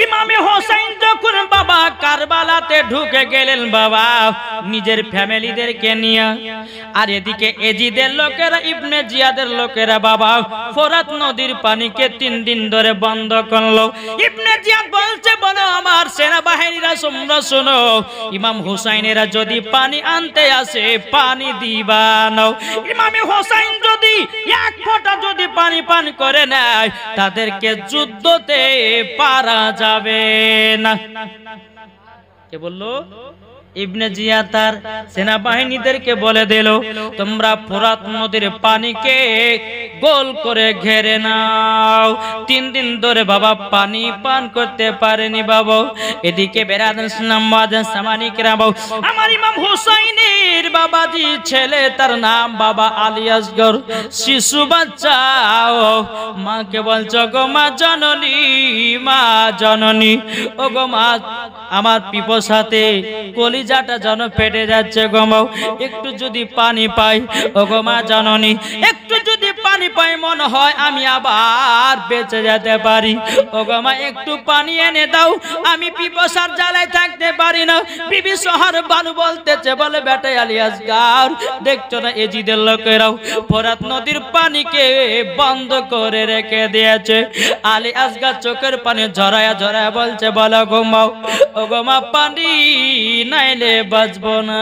ইমামে হোসেন যখন বাবা কারবালাতে ঢুকে গেলেন বাবা নিজের ফ্যামিলিদেরকে নিয়ে, আর এদিকে এজিদের লোকেরা ইবনে জিয়াদের লোকেরা বাবা ফোরাত নদীর পানিকে 3 দিন ধরে বন্ধ করলো। ইবনে জিয়াদ বলছে, বলো আমার সেনাবাহিনীরা তোমরা শোনো, ইমাম হুসাইনেরা যদি পানি আনতে আসে পানি দিবা না। ইমামে হোসেন যদি 1 ফোঁটা যদি পানি পান করে নেয় তাদেরকে যুদ্ধতে পারা যাবে না। কে বললো? ইবনে জিয়াদ তার সেনাবাহিনীদেরকে বলে দিল, তোমরা ফোরাত নদীর পানিকে গোল করে ঘেরে নাও। 3 দিন ধরে বাবা পানি পান করতে পারেনি বাবা। এদিকে বেরাদার ইসলাম ওয়াজান সামানিকরা বাবা, আমার ইমাম হুসাইনের বাবাজি ছেলে, তার নাম বাবা আলী আসগর, শিশু বাচ্চা। মাকে বলছো, গো মা জননী, মা জননী, ও গো মা আমার পিপাসাতে কলিজাটা যেন ফেটে যাচ্ছে গো মা, একটু যদি পানি পাই, ও গো মা জননী একটু যদি পানি পাই মনে হয় আমি আবার বেঁচে যেতে পারি। ও গো মা একটু পানি এনে দাও, আমি পিপাসার জ্বালায় থাকতে পারি না। বিবি শহর বানু বলতেছে, বলে বেটা আলী আসগর, দেখছো না এজিদের লোকেরাও ফোরাত নদীর পানিকে বন্ধ করে রেখে দিয়েছে। আলী আসগর চোখের পানি ঝরায়া ঝরায়া বলছে, বলো গো মা, ও গো মা পানি নাইলে বাঁচবো না।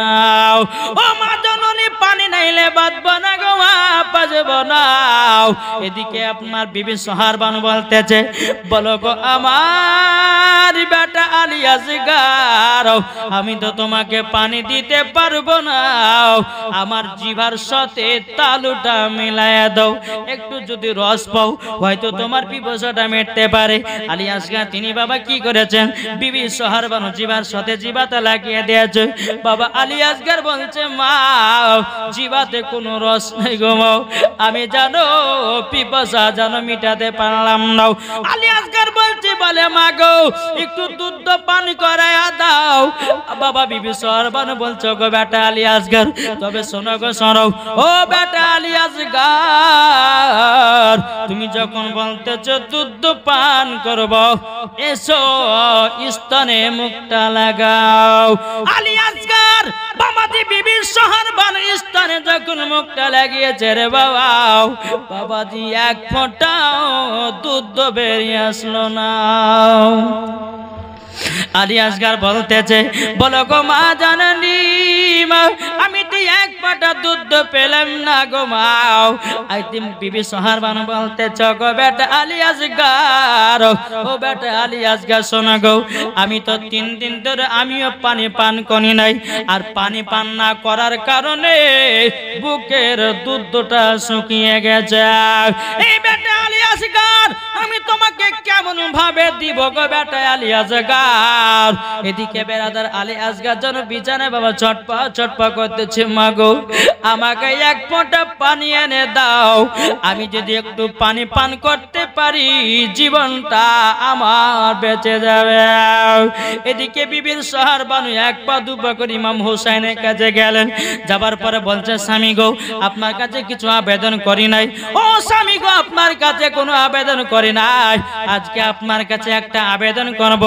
ও মা জননী পানি নাইলে বাঁচবো না গো মা, বাঁচবো না। এদিকে আপনার বিবি সোহার বানু বলতেছে, বলো গো আমার বেটা আলী আসগর, আমি তো তোমাকে পানি দিতে পারবো না, আমার জিভার সাথে তালুটা মিলায়া দাও, একটু যদি রস পাও হয়তো তোমার পিপাসাটা মিটতে পারে। আলী আসগর তিনি বাবা কি করেছেন, বিবি সোহার বানু জিভার সাথে জিভাতে লাগিয়ে দিয়েছে। বাবা আলী আসগর বলছে, মা জিভাতে কোনো রস নেই গো মা, আমি জানো পিপাসা জানো মিটাতে পারলাম না। আলী আসগর বলছে, বলে মা গো একটু দুধ পানি করায়া দাও। বাবা বিবি সোহার বানু বলছে, গো বেটা আলী আসগর, তবে শোনো গো শোনো, ও বেটা আলী আসগর, তুমি যখন বলতেছো দুধ পান করব, এসো স্তনে মুখটা লাগাও। আলী আসগর বাবাজি বিবির সোহার বানু স্তনে যখন মুখটা লাগিয়েছে রে বাবা, বাবাজি 1 ফোঁটাও দুধ বেরিয়ে আসলো না। আলী আসগর বলতেছে, বলো গো মা জননী, আমি তো 1 ফোঁটা দুধ পেলাম না গো মা। আইতিম বিবি সোহার বানু বলতেছে, গো বেটা আলী আসগর, ও বেটা আলী আসগর শোনো গো, আমি তো 3 দিন ধরে আমিও পানি পান করি নাই, আর পানি পান না করার কারণে বুকের দুধটা শুকিয়ে গেছে। এই বেটা আলী আসগর, আমি তোমাকে কেমন ভাবে দিব গো বেটা আলী আসগর। এদিকে বেরাদার আলী আসগর যেন বিছানায় বাবা ছটপা ছটপা করতেছে, মা গো আমাকে 1 ফোঁটা পানি এনে দাও, আমি যদি একটু পানি পান করতে পারি জীবনটা আমার বেঁচে যাবে। এদিকে বিবির সোহার বানু 1 পা 2 পা করে ইমাম হুসাইনের কাছে গেলেন। যাবার পরে বলছে, স্বামী গো আপনার কাছে কিছু আবেদন করি নাই। ও স্বামী গো আপনার কাছে কোনো আবেদন করি নাই, আজকে আপনার কাছে একটা আবেদন করব।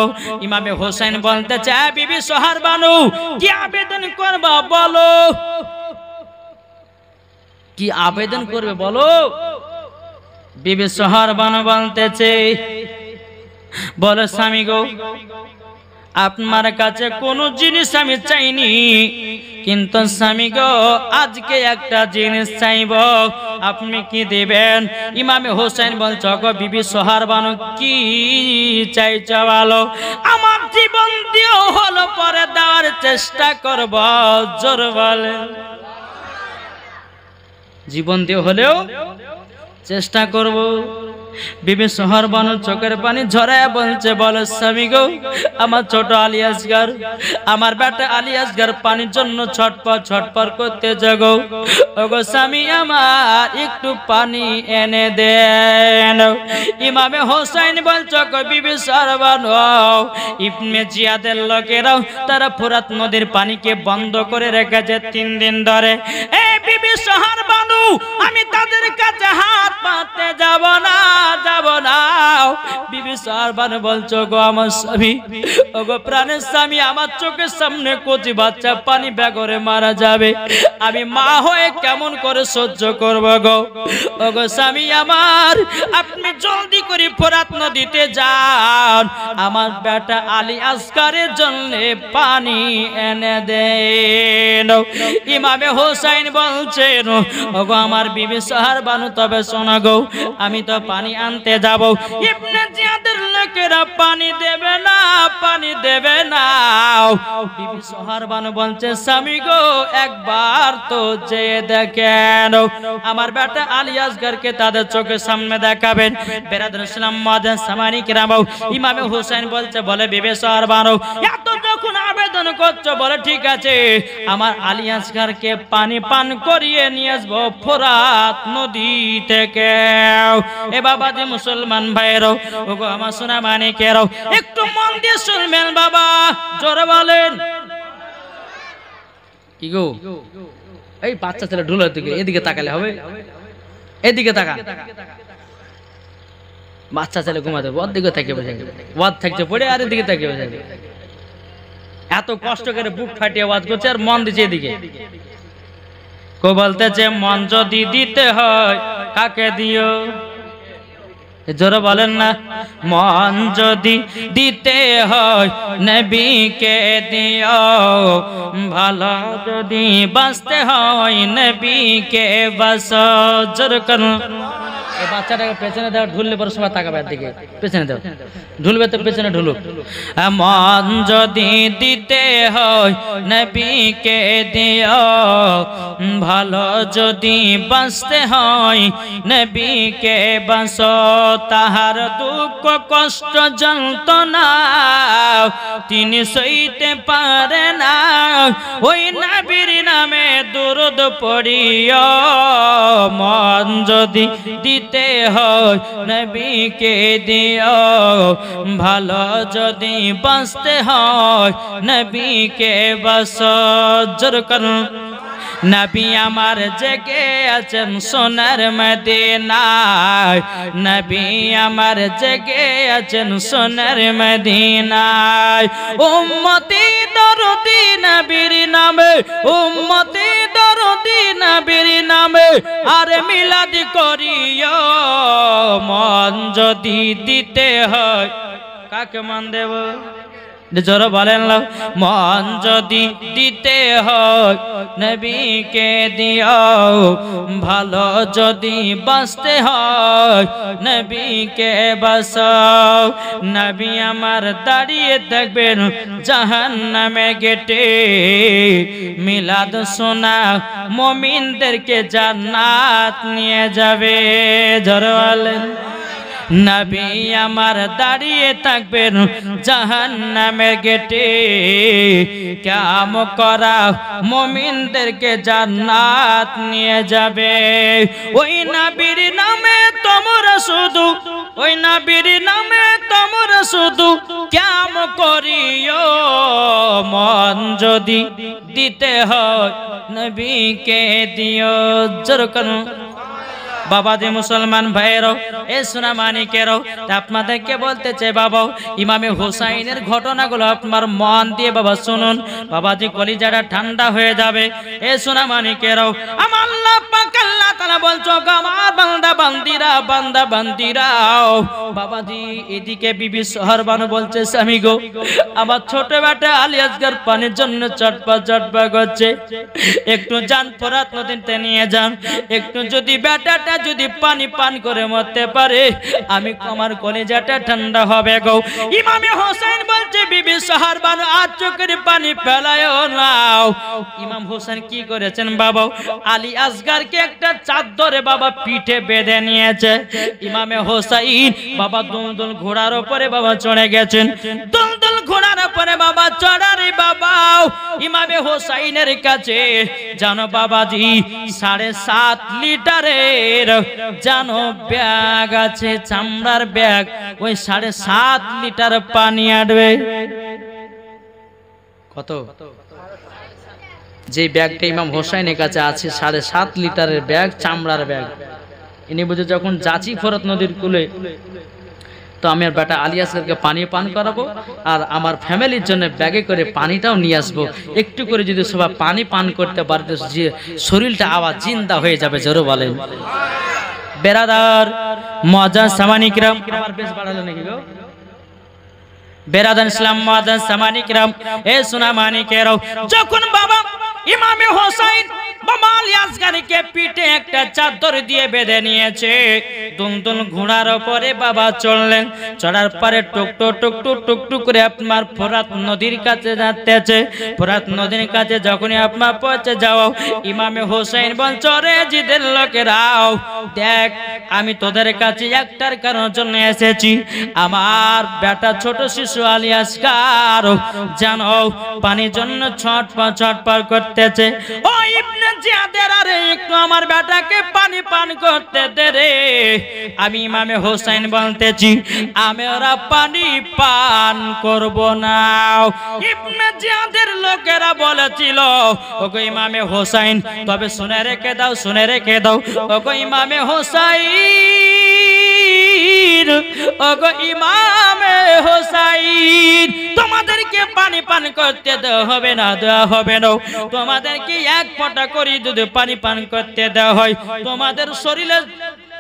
ইমামে হোসেন বলতে চায়, বিবি সোহার বানু কি আবেদন করবা বলো, কি আবেদন করবে বলো। বিবি সোহার বানু বলতেছে, বলো স্বামী গো আপনার কাছে কোনো জিনিস আমি চাইনি, কিন্তু স্বামী গো আজকে একটা জিনিস চাইব, আপনি কি দিবেন? ইমামে হোসেন বলছে, গো বিবি সোহার বানু কি চাইছো বলো। আমার জীবন দিয়েও হলো পরে দেওয়ার চেষ্টা করব, জোর বলে জীবন দিয়ে হলেও চেষ্টা করব। বিবি সোহার বানু চোখের পানি ঝরায়া বলছে, বলো স্বামী গো আমার ছোট আলী আসগর, আমার বেটা আলী আসগর পানির জন্য ছটপট করতে জাগো। ওগো স্বামী আমার একটু পানি এনে দেন। ইমামে হোসেন বলছে, গো বিবি সোহার বানু, ইবনে জিয়াদের লোকেরাও তারা ফোরাত নদীর পানিকে বন্ধ করে রেখেছে 3 দিন ধরে। এই বিবি সোহার বানু, আমি তাদের কাছে হাত পাততে যাব না, যাব না। বিবি সাহাবান বলছো গো আমার স্বামী, ওগো প্রাণের স্বামী, আমার চোখের সামনে কচি বাচ্চা পানি বেগরে মারা যাবে, আমি মা হয়ে কেমন করে সহ্য করব গো। ওগো স্বামী আমার, আপনি জলদি করে ফোরাত নদীতে যান, আমার বেটা আলী আসগারের জন্য পানি এনে দেন। ইমামে হোসেন বলছেন ওগো আমার বিবি সাহাবানু, তবে শোনা গো, আমি তো পানি আনতে যাব। ইবনে জিয়াদের লোকেরা পানি দেবে না, পানি দেবে না। বিবি সাহাবানু বলছে স্বামী গো, একবার তো যে দেখেন, আমার বেটা আলী আসগারকে তাদের চোখের সামনে দেখাবেন। বেরাদুল ইসলাম মাদান সামানি কিরাম, ইমামে হোসেন বলছে বলে বিবি সাহাবানু, এত যখন আবেদন করছো, বলে ঠিক আছে, আমার আলী আসগারকে পানি পান করিয়ে নিয়ে আসবো ফোরাত নদী থেকে। এ বাবাজি মুসলমান ভাইয়েরও, ওগো আমার সোনা মানিকেরও, একটু মন দিয়ে শুনবেন বাবা, জোরে বলেন। কি গো, এই বাচ্চা ছেলে ঢুলার দিকে, এদিকে তাকালে হবে, এদিকে তাকা। বাচ্চা ছেলে ঘুমাতে ওর দিকে তাকিয়ে বসে, ওয়াদ থাকছে পড়ে, আর এদিকে তাকিয়ে বসে, এত কষ্ট করে বুক ফাটিয়ে ওয়াজ করছে আর মন দিচ্ছে এদিকে। কো বলতেছে মন যদি দিতে হয় কাকে দিও, জোরে বলেন না, মন যদি দিতে হয় নবীকে দিও, ভালো যদি বাঁচতে হয় নবীকে বাঁচো। জোরে করুন। এই বাচ্চাটাকে পেছনে দাও, ঢুললে পরে সবাই তাকাবে দিকে, পেছনে দাও, ঢুলবে তো পেছনে ঢুলুক। মন যদি দিতে হয় নবীকে দিও, ভালো যদি বাঁচতে হয় নবীকে বাঁচো, তাহার দুঃখ কষ্ট যন্ত্রণা তিনি সইতে পারে না, ওই নবীর নামে দুরূদ পড়িও। মন যদি দিতে হয় নবীকে দিও, ভালো যদি বাঁচতে হয় নবীকে বাঁচো। জোর করুন। নবী আমার জেগে আছেন সোনার মদিনায়, নবী আমার জেগে আছেন সোনার মদিনায়। উম্মতি দরদি নবীর নামে, উম্মতি দরদি নবীর নামে, আর মিলাদ করিও। মন যদি দিতে হয় কাকে মন দেব, জোরে বলেন। মন যদি দিতে হয় নবীকে দিও, ভালো যদি বাঁচতে হয় নবীকে বাঁচাও। নবী আমার দাঁড়িয়ে থাকবেন জাহান্নামের গেটে, মিলাদ শোনা মুমিনদেরকে জান্নাত নিয়ে যাবে। জোরে বলেন। নবী আমার দাঁড়িয়ে থাকবেন জাহান্নামের গেটে, কাম করা মুমিনদেরকে জান্নাত নিয়ে যাবে। ওই নবীর নামে তোমরা শুধু, ওই নবীর নামে তোমরা শুধু কাম করিও। মন যদি দিতে হয় নবীকে দিও। জোর করুন। বাবাজি মুসলমান ভাইয়েরও, এ সোনা মানিকেরও, আপনাদেরকে বলতে চাই বাবা, ইমামে হোসাইনের ঘটনাগুলো আপনার মন দিয়ে বাবা শুনুন, বাবাজি কলিজাটা ঠান্ডা হয়ে যাবে। এ সোনা মানিকেরও, আমার আল্লাহ পাক আল্লাহ তাআলা বলছো আমার বান্দা বান্দিরা, বান্দা বান্দিরাও। বাবাজি এদিকে বিবি সাহাবানু বলছে স্বামী গো, আমার ছোট বেটা আলী আসগার পানির জন্য চটপা চটপা করছে, একটু যান ফোরাত নদীতে নিয়ে যান, একটু যদি বেটাটা যদি পানি পান করে মরতে পারে আমি আমার কলিজাটা ঠান্ডা হবে গো। ইমামে হোসেন বলছে বিবি সাহাবানু আর চোখের পানি ফেলায়ও না। ইমাম হোসেন কি করেছেন বাবা, আলী আসগারকে একটা চাদরে বাবা পিঠে বেঁধে নিয়েছে। ইমামে হোসেন বাবা দুলদুল ঘোড়ার উপরে বাবা চড়ে গেছেন, দুলদুল ঘোড়ার উপরে বাবা চড়ারে বাবা ইমামে হোসেনের কাছে জানো বাবাজি 7.5 লিটারের জানো ব্যাগ আছে, চামড়ার ব্যাগ, ওই 7.5 লিটার পানি আটবে। কত? যে ব্যাগটা ইমাম হোসেনের কাছে আছে 7.5 লিটারের ব্যাগ, চামড়ার ব্যাগ, ইনি বুঝে যখন যাচ্ছি ফোরাত নদীর কূলে, তো আমি আর বেটা আলী আসগারকে পানি পান করাবো, আর আমার ফ্যামিলির জন্য ব্যাগে করে পানিটাও নিয়ে আসবো। একটু করে যদি সবাই পানি পান করতে পারে তো যে শরীরটা আবার জিন্দা হয়ে যাবে। জোরে বলেন। বেরাদার মুআজ্জাজ সামানিকরাম, আমার বেশ বাড়ালো নাকি গো? বেরাদার ইসলাম মুআজ্জাজ সামানিকরাম, এ সোনা মানিকেরাও, যখন বাবা ইমামে হোসেন বাবা আলী আসগারকে পিঠে একটা চাদর দিয়ে বেঁধে নিয়েছে, দুলদুল ঘোড়ার উপরে বাবা চললেন। চড়ার পরে টুকটুক টুকটুক টুকটুক করে আপনার ফোরাত নদীর কাছে যাচ্ছে। ফোরাত নদীর কাছে যখনই আপনার পৌঁছে যাও, ইমামে হোসেন বলছে, রে জিদের লোকেরাও, দেখ আমি তোদের কাছে একটার কারণের জন্য এসেছি। আমার বেটা ছোট শিশু আলী আসগার জানো পানির জন্য ছটফট করতেছে। ও ইবনে জিয়াদের, আরে একটু আমার বেটাকে পানি পান করতে দে রে। আমি ইমামে হোসেন বলতেছি, আমি ওরা পানি পান করব না। ইবনে জিয়াদের লোকেরা বলেছিল, ওগো ইমামে হোসেন, তবে শুনে রেখে দাও, শুনে রেখে দাও, ওগো ইমামে হোসেন, ওগো ইমামে হোসেন, তোমাদেরকে পানি পান করতে দেওয়া হবে না, দেওয়া হবে না। তোমাদেরকে এক ফোঁটা করে যদি পানি পান করতে দেওয়া হয়, তোমাদের শরীরে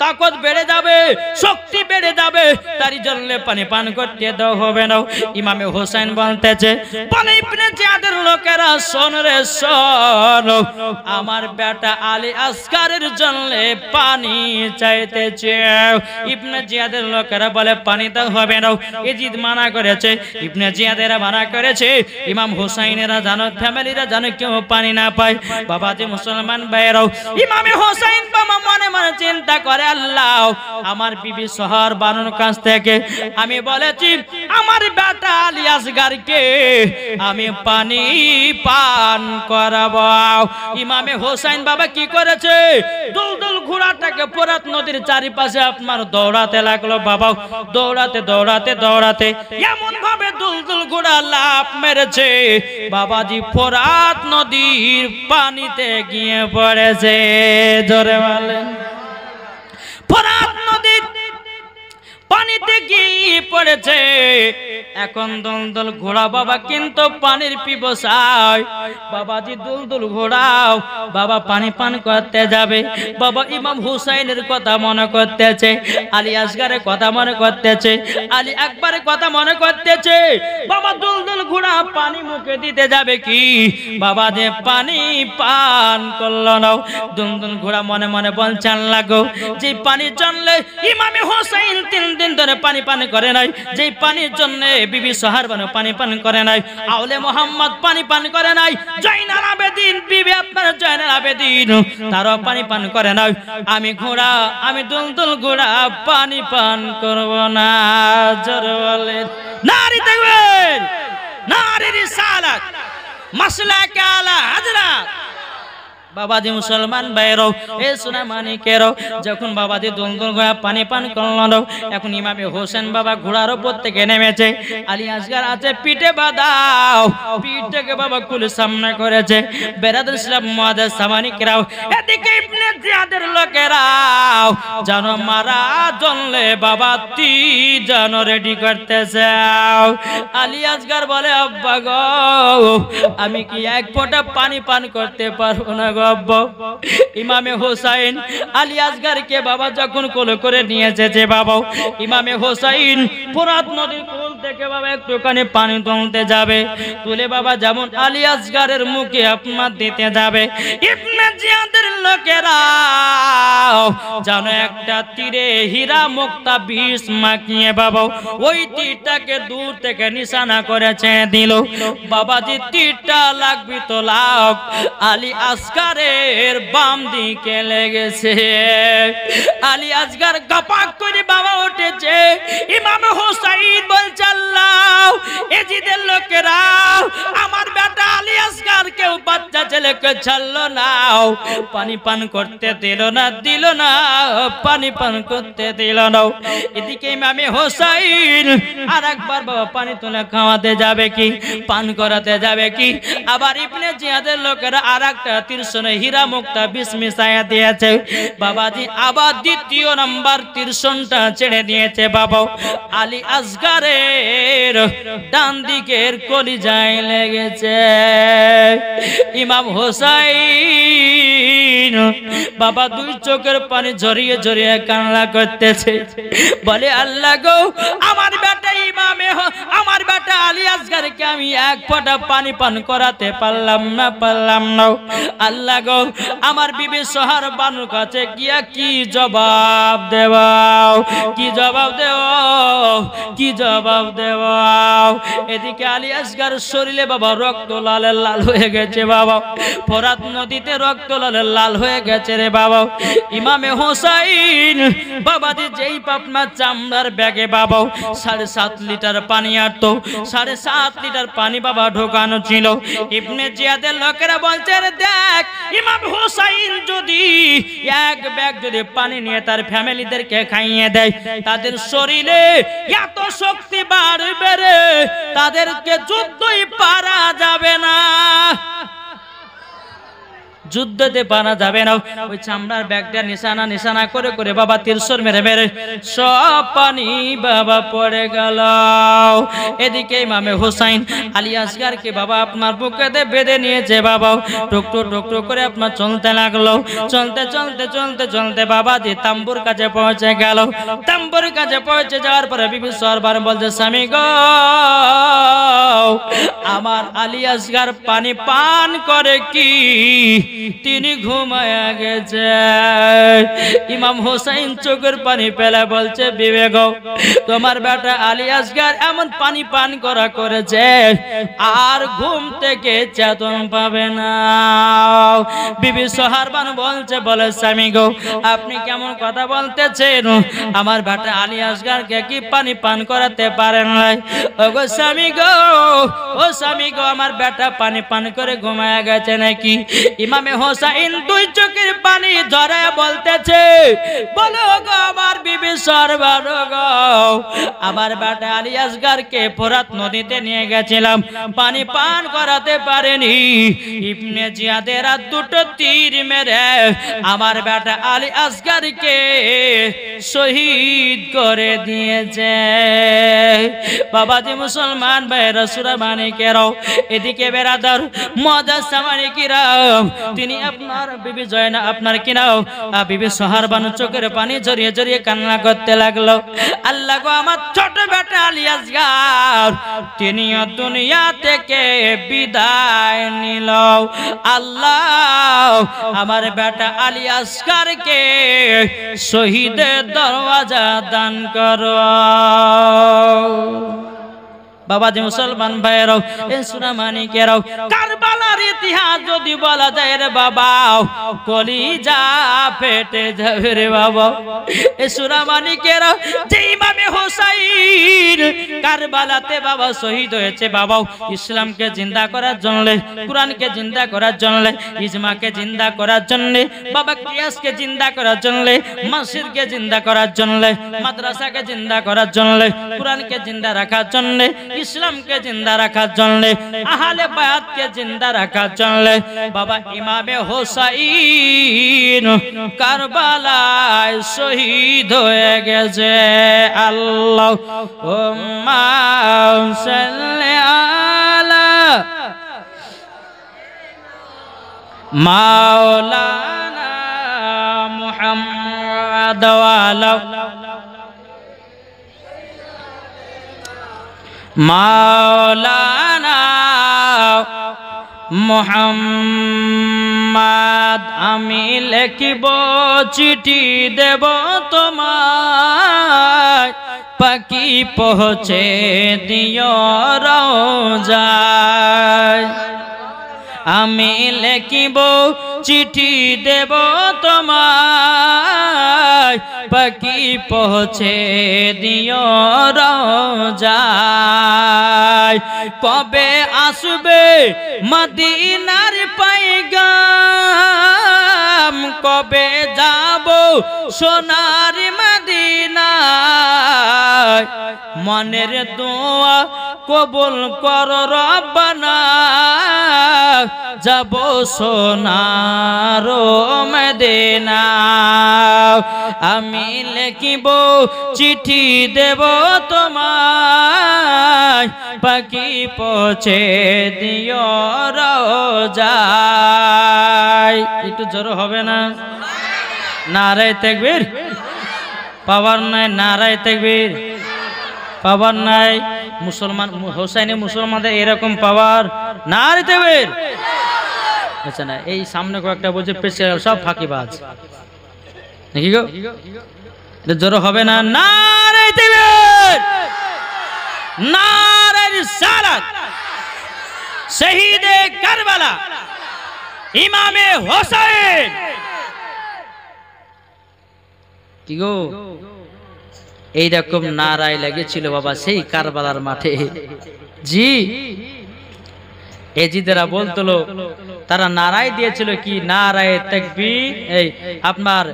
তাকত বেড়ে যাবে, শক্তি বেড়ে যাবে, তারই জন্য পানি পান করতে দেওয়া হবে না। ইমামে হোসেন বলতেছে, বলে ইবনে জিয়াদের লোকেরা, শোন রে শোন, আমার বেটা আলী আসগারের জন্য পানি চাইতেছে। ইবনে জিয়াদের লোকেরা বলে পানি তো হবে না, এজিদ মানা করেছে, ইবনে জিয়াদেরা মানা করেছে, ইমাম হোসেনেরা জানো, ফ্যামিলিরা জানো কেউ পানি না পায়। বাবা যে মুসলমান ভাইরাও, ইমামে হোসেন বাবা মনে মনে চিন্তা করে, আল্লাহ আমার বিবি শহর বানুর কাছ থেকে আমি বলেছি আমার বেটা আলী আসগারকে আমি পানি পান করাবো। ইমামে হোসেন বাবা কি করেছে, দুলদুল ঘোড়াটাকে ফোরাত নদীর চারিপাশে আপনার দৌড়াতে লাগলো। বাবা দৌড়াতে দৌড়াতে দৌড়াতে এমন ভাবে দুলদুল ঘোড়া লাফ মেরেছে, বাবাজি ফোরাত নদীর পানিতে গিয়ে পড়েছে। জোরে বলেন। ফোরাত নদীর পানিতে গিয়ে পড়েছে। এখন দুলদুল ঘোড়া বাবা কিন্তু পানির পিপাসায়, বাবাজি দুলদুল ঘোড়াও বাবা পানি পান করতে যাবে। বাবা ইমাম হুসাইনের কথা মনে করতেছে, আলী আসগারের কথা মনে করতেছে, আলী আকবরের কথা মনে করতেছে। বাবা দুলদুল ঘোড়া পানি মুখে দিতে যাবে কি, বাবা যে পানি পান করলো না। দুলদুল ঘোড়া মনে মনে বলছেন, লাগো যে পানির জন্য ইমামে হোসেন 3 দিন ধরে পানি পান করে নাই, যে পানির জন্য বিবি সোহার বানু পানি পান করে নাই, আউলে মোহাম্মদ পানি পান করে নাই, জয়নাল আবেদিন বিবি আপনার জয়নাল আবেদিন তারাও পানি পান করে নাই, আমি ঘোড়া, আমি দুলদুল ঘোড়া পানি পান করব না। জোরে বলেন নারী দেখবেন, নারী রিসালাত, মাসলাকে আলা হযরত। বাবাজি মুসলমান ভাইরো, এ সোনা মানিকেরো, যখন বাবাজি দুলদুল ঘোড়া পানি পান করলো, এখন ইমামে হোসেন বাবা ঘোড়ার উপর থেকে নেমেছে, আলী আসগার আছে পিঠে বাঁধাও, পিঠটাকে বাবা কুল সামনে করেছে। বেরাদুল ইসলাম মুআজ্জাজ সামানিকেরাও, এদিকে ইবনে জিয়াদের লোকেরাও জানো মারা জনলে বাবা তি জানো রেডি করতেছে। আলী আসগার বলে, আব্বা গো আমি কি এক ফোঁটা পানি পান করতে পারবো না গো আব্বা। ইমামে হোসেন আলী আসগারকে বাবা যখন কোলে করে নিয়েছে, যে বাবা ইমামে হোসেন ফোরাত নদীর কোল থেকে বাবা একটুখানি পানি তুলতে যাবে, তুলে বাবা যেমন আলী আসগারের মুখে আপনার দিতে যাবে, ইবনে জিয়াদের লোকেরা জানো একটা তীরে হীরা মুক্তা বিষ মাখিয়ে বাবা ওই তীরটাকে দূর থেকে নিশানা করেছে দিল। বাবাজি তীরটা লাগবি তো লাগ, আলী আসগারের বাম দিকে লেগেছে। আলী আসগার গাপাক করে বাবা উঠেছে। ইমাম হোসেন বলছে, আল্লাহ এজিদের লোকেরা আমার বেটা আলী আসগার কেউ বাচ্চা ছেলে রেখে ছাড়লো না, পানি পান করতে দিল না, পানি পান করতে দিল না। এদিকে ইমামে হোসাইন আর একবার বাবা পানি তুলে খাওয়াতে যাবে কি, পান করাতে যাবে কি, আবার ইবনে জিয়াদের লোকেরা আর একটা তীর্ষণে হীরা মুক্তা বিষ মিশাইয়া দিয়েছে বাবাজি। আবার দ্বিতীয় নাম্বার তীর্ষণটা ছেড়ে দিয়েছে বাবা আলী আসগারের ডান দিকের কলিজায় লেগেছে। ইমাম হোসাইন বাবা দুই চোখের পানি ঝরিয়ে ঝরিয়ে কান্না করতেছে, বলে আল্লাহ গো, আমার বেটা ইমামে আমার বেটা আলী আসগারকে আমি এক ফোঁটা পানি পান করাতে পারলাম না। আল্লাহ গো, আমার বিবি সোহার বানুর কাছে গিয়া কি জবাব দেবাও, কি জবাব দেবাও। এদিকে আলী আসগার শরীরে বাবা রক্ত লালের লাল হয়ে গেছে বাবা, ফোরাত নদীতে রক্ত লালের লাল হয়ে গেছে রে বাবা। ইমামে হোসাইন বাবাজি যেই পাপনা চামড়ার ব্যাগে বাবা 7.5 লিটার পানি আটতো, 7.5 লিটার পানি বাবা ঢোকানো ছিল। ইবনে জিয়াদের লোকেরা বলছে দেখ, ইমাম হোসাইন যদি এক ব্যাগ যদি পানি নিয়ে তার ফ্যামিলিদেরকে খাইয়ে দেয়, তাদের শরীরে এত শক্তি বাড়বে রে, তাদেরকে যুদ্ধই পারা যাবে না, যুদ্ধতে পারা যাবে না। ওই চামড়ার ব্যাগটা নিশানা করে করে বাবা তীরশর মেরে সব পানি বাবা পড়ে গেল। এদিকে ইমামে হোসাইন আলী আসগারকে বাবা আপনার বুকেতে বেঁধে নিয়েছে বাবা, টুকটু করে আপনার চলতে লাগলো। চলতে বাবা যে তাম্বুর কাছে পৌঁছে গেল। তাম্বুর কাছে পৌঁছে যাওয়ার পরে বিবি সরবার বলছে, স্বামী গো, আমার আলী আসগার পানি পান করে কি তিনি ঘুমায়া গেছে। ইমাম হোসাইন চোখের পানি পেলে বলছে, বিবেক তোমার বেটা আলী আসগার এমন পানি পান করেছে আর ঘুম থেকে চেতন পাবে না। বিবি সোহারবান বলে স্বামী গো, আপনি কেমন কথা বলতেছেন, আমার বেটা আলী আসগারকে কি পানি পান করাতে পারেন নাই? ও স্বামী গো, আমার বেটা পানি পান করে ঘুমায়া গেছে নাকি? ইমামে হোসাইন দুই চোখের পানি ঝরে বলতেছে, বলো গো আমার বিবি সরবার গো, আমার বেটা আলী আসগারকে ফোরাত নদীতে নিয়ে গেছিলাম, পানি পান করাতে পারেনি। ইবনে জিয়াদের দুটো তীর মেরে আমার বেটা আলী আসগারকে শহীদ করে দিয়েছে। বাবাজি মুসলমান ভাইরা সুরা মানিকেরাও, এদিকে বেরাদার মজার সামানিকিরাও, তিনি আপনার বিবি জয়না আপনার কিনাও বিবি সোহারবানু চোখের পানি ঝরিয়ে ঝরিয়ে কান্না করতে লাগলো। আল্লাহ গো, আমার ছোট বেটা আলী আসগার তিনিও দুনিয়া থেকে বিদায় নিল। আল্লাহ আমার বেটা আলী আসগারকে শহীদের দরওয়াজা দান করো। বাবাজি মুসলমান ভাইয়েরাও, এই সুরা মানিকেরাও, কারবালার ইতিহাস যদি বলা যায় রে বাবা, কলিজা ফেটে যাবে রে বাবা। এই সুরা মানিকেরাও, যে ইমামে হোসাইন কারবালাতে বাবা শহীদ হয়েছে বাবা, ইসলামকে জিন্দা করার জন্য, কোরআনকে জিন্দা করার জন্য, ইজমাকে জিন্দা করার জন্য, বাবা কিয়াসকে জিন্দা করার জন্য, মসজিদকে জিন্দা করার জন্য, মাদ্রাসাকে জিন্দা করার জন্য, কোরআনকে জিন্দা রাখার জন্য, ইসলামকে জিন্দা রাখার জন্য, আহলে বায়াতকে জিন্দা রাখার জন্য বাবা ইমামে হোসাইন কারবালায় শহীদ হয়ে গেছে। আল্লাহুম্মা সাল্লি আলা মাওলানা মুহাম্মাদ ওয়া আলা মাওলানা মুহাম্মদ। আমি লিখিব চিঠি দেব তোমায়, পাখি পৌঁছে দিও রওজায়। আমি লিখিব চিঠি দেব তোমায়, পাখি পৌঁছে দিও রওজায়। কবে আসবে মদিনার পাই পাইগাম কবে যাব সোনার মদিনায় মনের দোয়া কবুল কর রব্বানা যাব সোনার মদিনা আমি লিখিব চিঠি দেব তোমায় পাখি পৌঁছে দিও রোজায় একটু জোর হবে না নারায়ে তাকবীর পাওয়ার নাই নারায়ে তাকবীর পাওয়ার নাই মুসলমান হোসাইনি মুসলমানদের এরকম পাওয়ার নারায়ে তাকবীর আচ্ছা না এই সামনে কয়েকটা বলছে পেছে সব ফাঁকিবাজ নাকি গো জোর হবে না নারায়ে তাকবীর নারায়ে রিসালাত শহীদে কারবালা ইমামে হোসেন কি গো এইরকম নারায় লেগেছিল বাবা সেই কারবালার মাঠে জি এজিদেরা বলতো তারা নারায় দিয়েছিল কি নারায়ে তাকবীর এই আপনার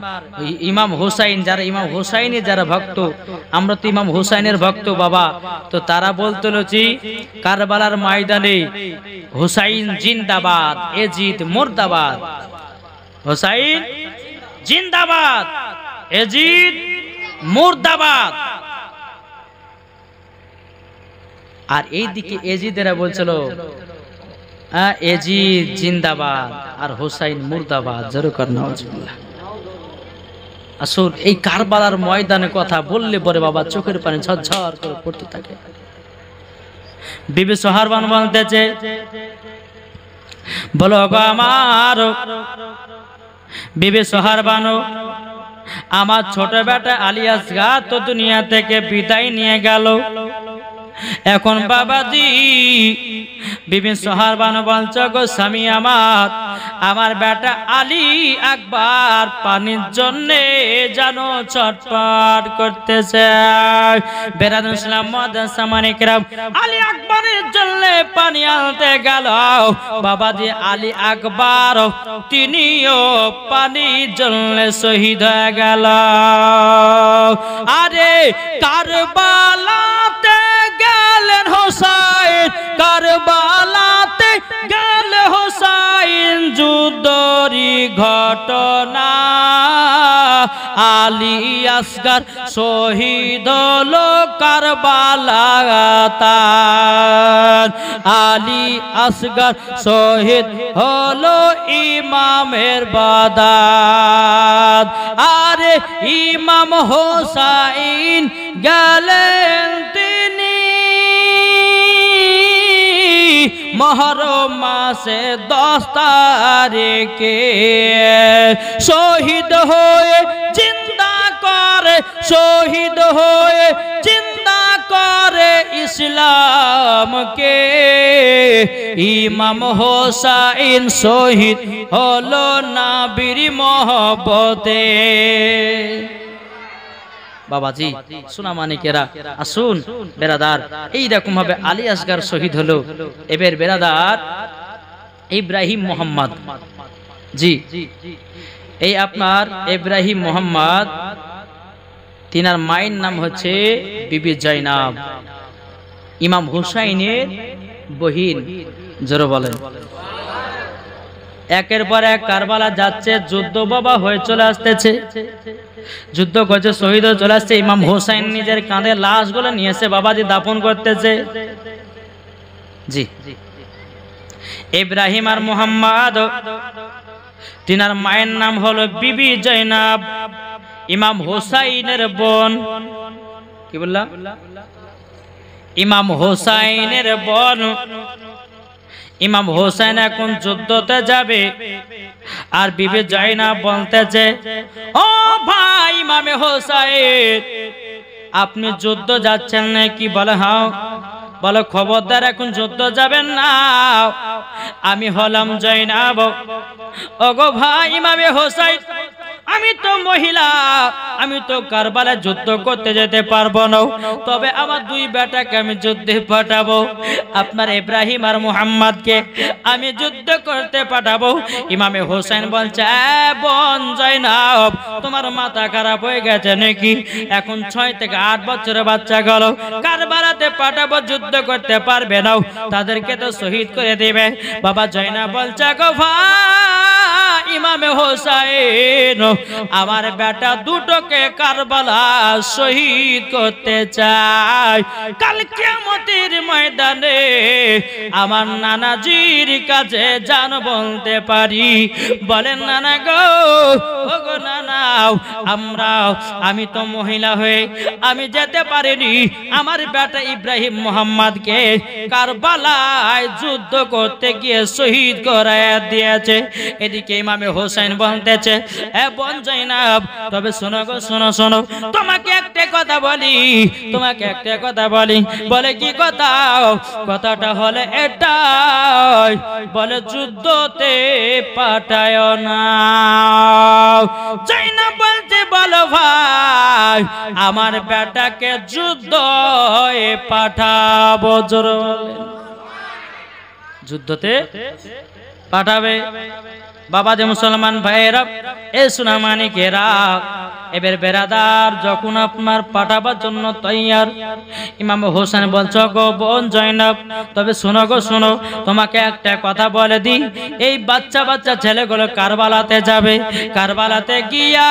ইমাম হোসাইন যারা ইমাম হোসাইনের যারা ভক্ত আমরা তো ইমাম হোসাইনের ভক্ত বাবা তো তারা বলতো জি কারবালার ময়দানে হোসাইন জিন্দাবাদ এজিদ মুর্দাবাদ হোসাইন জিন্দাবাদ এজিদ মুর্দাবাদ আর এইদিকে এজিদেরা বলছিল এজিদ জিন্দাবাদ আর হোসাইন মুর্দাবাদ জোরকার নাউজুবিল্লাহ আসুন এই কারবালার ময়দানে কথা বললে পরে বাবা চোখের পানি ঝরঝর করে পড়তে থাকে বিবি সোহারবান বলতেছে বলো গো আমার বিবি সোহারবান আমার ছোট বেটা আলী আসগার তো দুনিয়া থেকে বিদায় নিয়ে গেল এখন বাবাজি বিবি সোহারবান বলছো গো স্বামী আমার বেটা আলী আকবর পানির জন্য জানো ছটফট করতেছে বেরাদুল ইসলাম মাদ্রাসা মানিকরাম আলী আকবরের জন্য পানি আনতে গেল বাবাজি আলী আকবর তিনিও পানির জন্য শহীদ হয়ে গেল আরে কারবালাতে গেলেন হোসাইন কারবালাতে গেল হোসাইন যুদ্ধরি ঘটনা আলী আসগর শহীদ হলো কারবালাতে আলী আসগর শহীদ হলো ইমামের বাদাত আরে ইমাম হোসাইন গেলেন মুহররম মাসে 10 তারিখে শহীদ হয়ে জিন্দা করে শহীদ হয়ে জিন্দা করে ইসলামকে ইমাম হোসাইন শহীদ হলো নবীর মহব্বতে বাবাজি সোনা মানিকেরা আসুন বেরাদার এইরকম ভাবে আলী আসগর শহীদ হলো এবার বেরাদার ইব্রাহিম মোহাম্মদ জি এই আপনার ইব্রাহিম মোহাম্মদ তিনার মায়ের নাম হচ্ছে বিবি জয়নাব ইমাম হুসাইনের বহিন জোরে বলেন একের পর এক কারবালা যাচ্ছে যুদ্ধ বাবা হয়ে চলে আসতেছে যুদ্ধ করছে শহীদ হয়ে চলে আসছে ইমাম হোসাইন নিজের কাঁধে লাশগুলো নিয়ে এসে বাবাজি দাফন করতেছে জি ইব্রাহিম আর মোহাম্মদ তিনার মায়ের নাম হলো বিবি জয়নাব ইমাম হোসাইনের বোন কি বললাম ইমাম হোসাইনের বোন ইমাম হোসেন এখন যুদ্ধতে যাবে আর বিবি জয়নাব বলতেছে ও ভাই ইমামে হোসেন আপনি যুদ্ধ যাচ্ছেন নাকি বলে হ্যাঁ বলে খবরদার এখন যুদ্ধ যাবেন না আমি হলাম জয়নাব ওগো ভাই ইমামে হোসেন আমি তো মহিলা, আমি তো কারবালায় যুদ্ধ করতে যেতে পারবো না, তবে আমার দুই বেটাকে আমি যুদ্ধে পাঠাবো। আপনার ইব্রাহিম আর মুহাম্মদকে আমি যুদ্ধ করতে পাঠাবো। ইমামে হোসেন বলছে, বোন জয়নাব, তোমার মাথা খারাপ হয়ে গেছে নাকি? এখন 6 থেকে 8 বছরের বাচ্চা গেল, কারবালাতে পাঠাবো, যুদ্ধ করতে পারবে না, তাদেরকে তো শহীদ করে দিবে। বাবা জয়নাব বলছে, গো ভাই ইমামে হোসেন, আমার বেটা দুটোকে কারবালা শহীদ করতে চাই। কাল কিয়ামতের ময়দানে আমার নানাজির কাছে জান বলতে পারি। বলেন নানা গো, ও গো নানা, আমি তো মহিলা হয়ে আমি যেতে পারিনি, আমার বেটা ইব্রাহিম মুহাম্মদকে কারবালায় যুদ্ধ করতে গিয়ে শহীদ করায় দিয়েছে। এদিকে ইমামে হোসেন বলতেছে, বোন জয়নাব, তবে শোনো গো, শোনো শোনো, তোমাকে একটা কথা বলি, তোমাকে একটা কথা বলি। বলে কি কথা? কথাটা হলে এটাই, বলে যুদ্ধতে পাঠায় না। জয়নাব বলতে, বলো ভাই আমার বেটাকে যুদ্ধ পাঠাবো। জোরে বলেন, যুদ্ধতে পাঠাবে। বাবা যে মুসলমান ভাইয়েরা, এ সুনামানিকেরা, এবার বেরাদার যখন আপনার পাঠাবার জন্য তৈয়ার, ইমাম হোসেন বলছো, গো বোন জয়নাব, তবে শোনো গো শোনো, তোমাকে একটা কথা বলে দি, এই বাচ্চা বাচ্চা ছেলেগুলো কারবালাতে যাবে, কারবালাতে গিয়া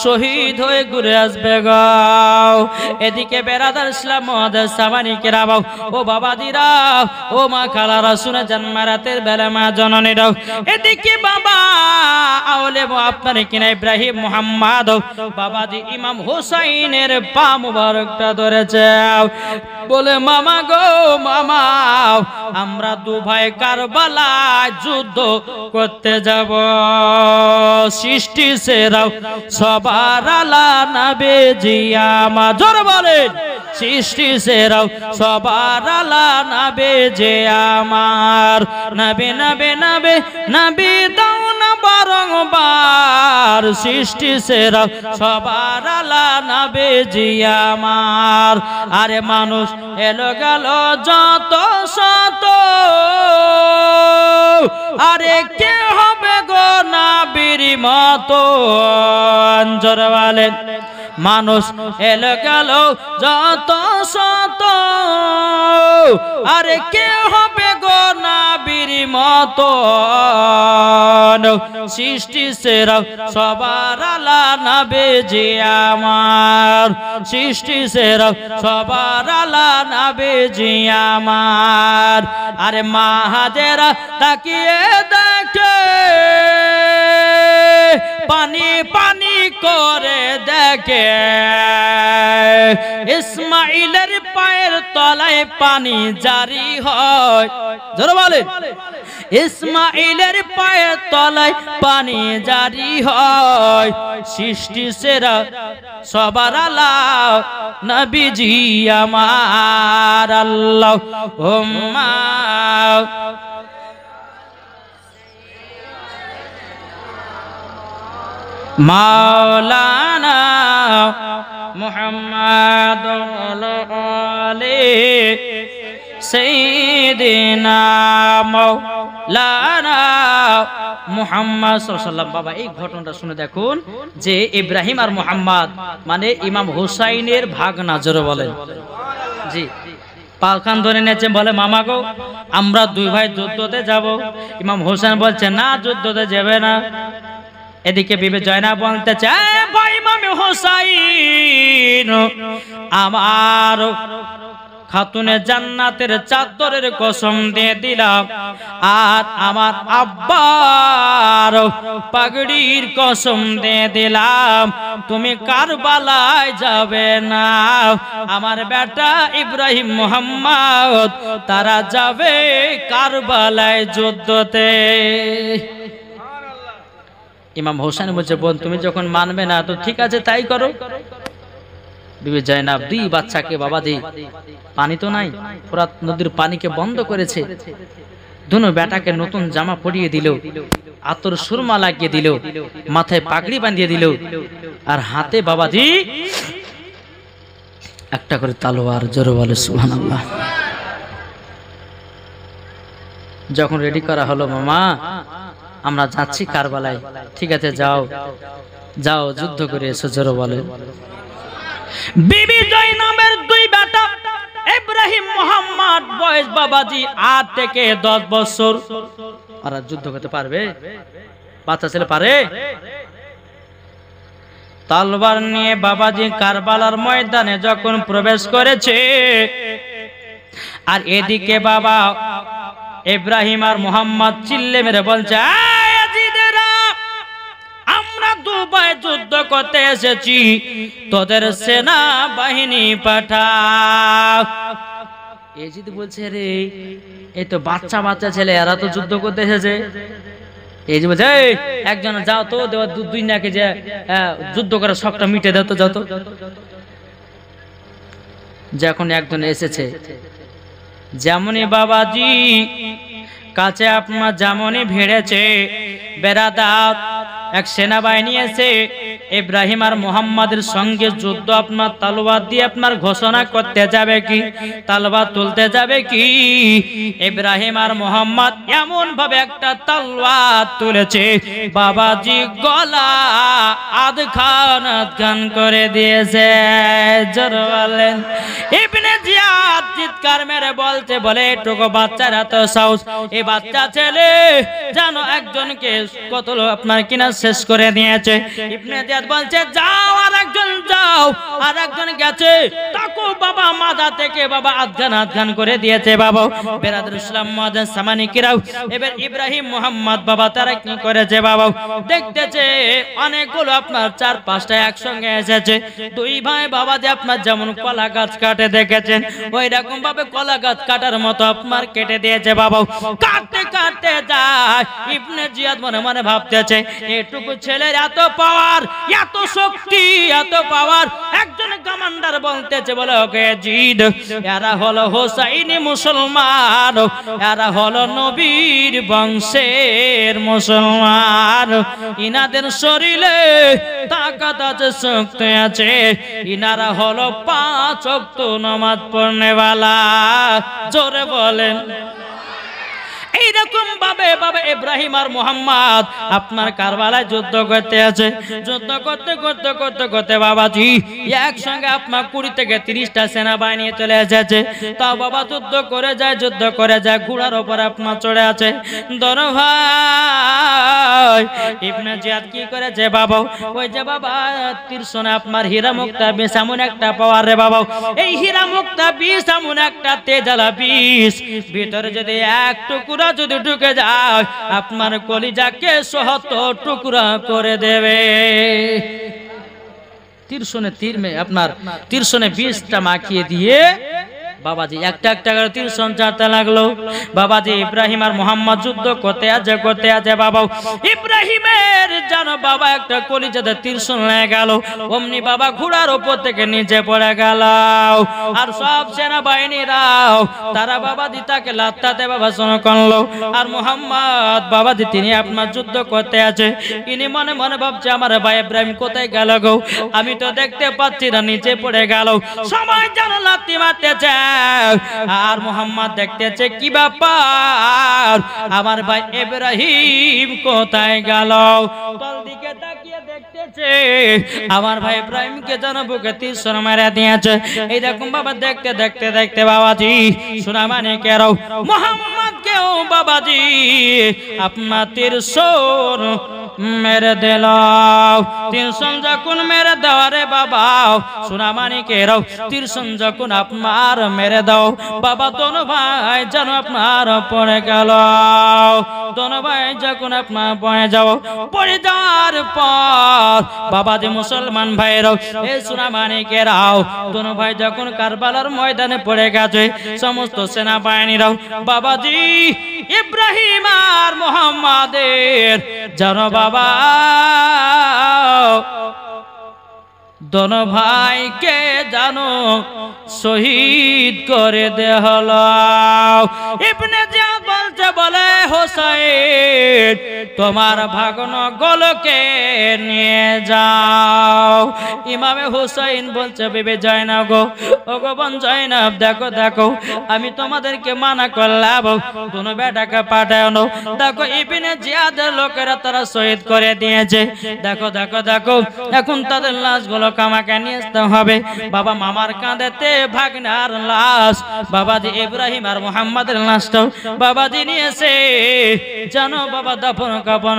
শহীদ হয়ে ঘুরে আসবে গো। এদিকে বেরাদার ইসলাম মহাদেশ সামানিকেরা, ও বাবা দিরা, ও মা খালারা, শুনে যান মারাতের বেলা মা জননীরাও। এদিকে বাবা আওলে আপনার কিনা ইব্রাহিম মুহাম্মদ বাবাজি ইমাম হোসাইনের পা মুবারকটা ধরেছে, বলে মামা গো মামা, আমরা দু ভাই কারবালায় যুদ্ধ করতে যাব। সৃষ্টি সেরাও সবার আলা নবী জিয়ামা, জোরে বলেন, সৃষ্টি সেরাও সবার আলা নবী জিয়ামার, নবী নবী নবী নবী দাও না বারংবার, সৃষ্টি সেরা সবার আলা নবী জিয়ামার। আরে মানুষ এলো গেল যত শত, আরে কে হবে গো নবীর মতো? জোরে বলেন, মানুষ এলো গেল যত শত, আরে কে হবে গো নবীর মতো? সৃষ্টি সেরা সবার আলা নবী জিয়ামার, সৃষ্টি সেরা সবার আলা নবী জিয়ামার। আরে মাহাজেরা তাকিয়ে দেখে, পানি পানি করে দেখে, ইসমাইলের পায়ের তলায় পানি জারি হয়। জোরে বলেন, ইসমাইলের পায়ের তলায় পানি জারি হয়। সৃষ্টি সেরা সবার আলা নবীজি আমার, আল্লাহুম্মা মাওলানা মুহাম্মদ আলী সাইয়্যিদিনা মাওলানা মুহাম্মদ সাল্লাল্লাহু আলাইহি ওয়াসাল্লাম। বাবা এই ঘটনাটা শুনে দেখুন যে ইব্রাহিম আর মুহাম্মদ মানে ইমাম হুসাইনের ভাগনা। জোরে বলেন, জি, পালখান ধরে নিয়েছে, বলে মামা গো আমরা দুই ভাই যুদ্ধতে যাব। ইমাম হোসেন বলছে না, যুদ্ধতে যাবে না। এদিকে বিবি জয়নাব বলতে চায়, ভাই ইমাম হোসাইন, আমার খাতুনে জান্নাতের চাদরের কসম দিয়ে দিলাম, আর আমার আব্বার পাগড়ির কসম দিয়ে দিলাম, তুমি কারবালায় যাবে না। আমার বেটা ইব্রাহিম মুহাম্মদ তারা যাবে কারবালায় যুদ্ধতে। ইমাম হোসেন বলছে, বোন তুমি যখন মানবে না তো ঠিক আছে তাই করো। বিবি জয়নাব দুই বাচ্চাকে, বাবা দি পানি তো নাই, ফোরাত নদীর পানিকে বন্ধ করেছে, दोनों बेटाके नतून जामा पड़िए दिल, आतर सुरमा लागिए दिल, माथाय पागड़ी बांधिए दिल और हाथे बाबाजी একটা করে তলোয়ার। জোরে বলে সুবহানাল্লাহ। যখন রেডি করা হলো, মামা আমরা যাচ্ছি কারবালায়। ঠিক আছে, যাও যাও যুদ্ধ করে এসো। জোরে বলে। বিবি জয়নবের দুই বেটা ইব্রাহিম মোহাম্মদ, বয়স বাবাজি 8 থেকে 10 বছর। আর যুদ্ধ করতে পারবে? বাচ্চা ছেলে পারে? তলোয়ার নিয়ে বাবাজি কারবালার ময়দানে যখন প্রবেশ করেছে, আর এদিকে বাবা ইব্রাহিম আর মোহাম্মদ চিল্লে মেরে বলছে, আমরা দুবাই যুদ্ধ করতে এসেছি, তোদের সেনা বাহিনী পাঠাও। এজিদ বলছে, রে এই তো বাচ্চা বাচ্চা ছেলে, এরা তো যুদ্ধ করতে এসেছে। এই যে বলছে, একজন যাও তো, দেওয়া দুই নাকি যে যুদ্ধ করে শখটা মিটে দাও তো, যাও তো। যখন একজন এসেছে, যেমনই বাবাজি কাছে আপনার যেমনই ভিড়েছে, বেরাদাত এক সেনাবাহিনী এসে ইব্রাহিম আর মোহাম্মদের সঙ্গে যুদ্ধ আপনার তলোয়ার দিয়ে আপনার ঘোষণা করতে যাবে কি, তলোয়ার তুলতে যাবে কি। ইব্রাহিম আর মোহাম্মদ এমন ভাবে একটা তলোয়ার তুলেছে, বাবাজি গলা আধখান করে দিয়েছে। জোরে বলেন। ইবনে জিয়াদ চিৎকার মেরে বলছে, বলে এটুকু বাচ্চারা তো সাহস, এই বাচ্চা ছেলে জানো একজনকে কত আপনার কিনা শেষ করে দিয়েছে। ইবনে জিয়াদ বলছে, যাও আর একজন যাও, আর একজন গেছে, তাকে বাবা মাথা থেকে বাবা আধখান করে দিয়েছে। বাবা বেরাদুল ইসলাম মুআজ্জিন সামানি কিরাও, এবার ইব্রাহিম মোহাম্মদ বাবা তারা কি করেছে, বাবা দেখতেছে অনেকগুলো আপনার 4-5টা একসঙ্গে এসেছে। দুই ভাই বাবা যে আপনার যেমন কলা গাছ কাটে দেখেছেন, ওই রকম ভাবে কলা গাছ কাটার মতো আপনার কেটে দিয়েছে। বাবা কাটতে কাটতে যায়, ইবনে জিয়াদ মনে মনে ভাবতেছে, এটুকু ছেলের এত পাওয়ার, এত শক্তি, এত পাওয়ার। একজন কমান্ডার বলতেছে, বলে ওকে জিদ, এরা হলো হোসাইনি মুসলমান, এরা হলো নবীর বংশের মুসলমান, ইনাদের শরীরে তাকাত আছে, শক্তি আছে, ইনারা হলো 5 ওয়াক্ত নামাজ পড়নেওয়ালা। জোরে বলেন। এইরকম ভাবে বাবা ইব্রাহিম আর মোহাম্মদ আপনার কারবালায় যুদ্ধ করতে আছে। যুদ্ধ করতে করতে করতে করতে বাবাজি একসঙ্গে আপনার 20 থেকে 30টা সেনাবাহিনী চলে এসেছে। তা বাবা যুদ্ধ করে যায়, যুদ্ধ করে যায়, ঘোড়ার উপর আপনার চড়ে আছে। দর ভাই ইবনে জিয়াদ কি করেছে, বাবা ওই যে বাবা তীরশনে আপনার হীরা মুক্তা বিষ এমন একটা পাওয়ার রে বাবা, এই হীরা মুক্তা বিষ এমন একটা তেজালা বিষ, ভিতরে যদি এক টুকরা যদি ঢুকে যায় আপনার কলিজাকে ৭০ টুকরা করে দেবে। তীরশনে তীর মে আপনার তীরশনে বিষটা মাখিয়ে দিয়ে বাবাজি একটা একটা করে তীরশন চারতে লাগলো। বাবাজি ইব্রাহিম আর মোহাম্মদ যুদ্ধ করতে আছে বাবা ইব্রাহিমের জানো বাবা একটা কলিজাতে তীরশন লেগে গেল, অমনি বাবা ঘোড়ার উপর থেকে নিচে পড়ে গেল। আর সব সেনাবাহিনীরাও তারা বাবাজি তাকে লাত্তাতে বাবা শোনা করলো। আর মোহাম্মদ বাবাজি তিনি আপনার যুদ্ধ করতে আছে, ইনি মনে মনে ভাবছে আমার ভাই ইব্রাহিম কোথায় গেল গো, আমি তো দেখতে পাচ্ছি না, নিচে পড়ে গেল। সবাই জানো লাত্তি মারতেছে, আর মোহাম্মদ দেখতেছে কি ব্যাপার, আমার ভাই ইব্রাহিম কোথায় গেল। তল দিকে তাকিয়ে দেখতেছে আমার ভাই ইব্রাহিমকে যেন বুকে তীর মেরে দিয়েছে। এইরকম বাবা দেখতে দেখতে দেখতে বাবাজি সোনামানি কেরাও মোহাম্মদকেও বাবাজি আপনার তীর মেরে দিল। তীরশন যখন মেরে দাও রে বাবা সোনামানি কেরাও তীরশন যখন আপনার মেরে দাও বাবা, দোনো ভাই যেন আপনার পড়ে গেল। দোনো ভাই যখন আপনার পড়ে যাও, পড়ে যাওয়ার পর বাবা যে মুসলমান ভাইরাও এই সোনামানি কেরাও দোনো ভাই যখন কারবালার ময়দানে পড়ে গেছে, সমস্ত সেনাবাহিনীরাও বাবাজি ইব্রাহিম আর মোহাম্মদের যেন বাবা দোনো ভাইকে জানো শহীদ করে দেয়া হলো। ইবনে জিয়াদ বলছে আসতে বলে হোসেন তোমার ভাগনো গোলকে নিয়ে যাও। ইমামে হোসেন বলছে বিবি জয়নাব গো, ও গো বোন জয়নাব, দেখো দেখো আমি তোমাদেরকে মানা করলাম কোনো বেটাকে পাঠাও না। দেখো ইবনে জিয়াদের লোকেরা তারা শহীদ করে দিয়েছে। দেখো দেখো দেখো এখন তাদের লাশগুলো আমাকে নিয়ে আসতে হবে। বাবা মামার কাঁধেতে ভাগনার লাশ, বাবাজি ইব্রাহিম আর মুহাম্মাদের লাশটাও বাবাজি নিয়েছে, জানো বাবা দাফন কাফন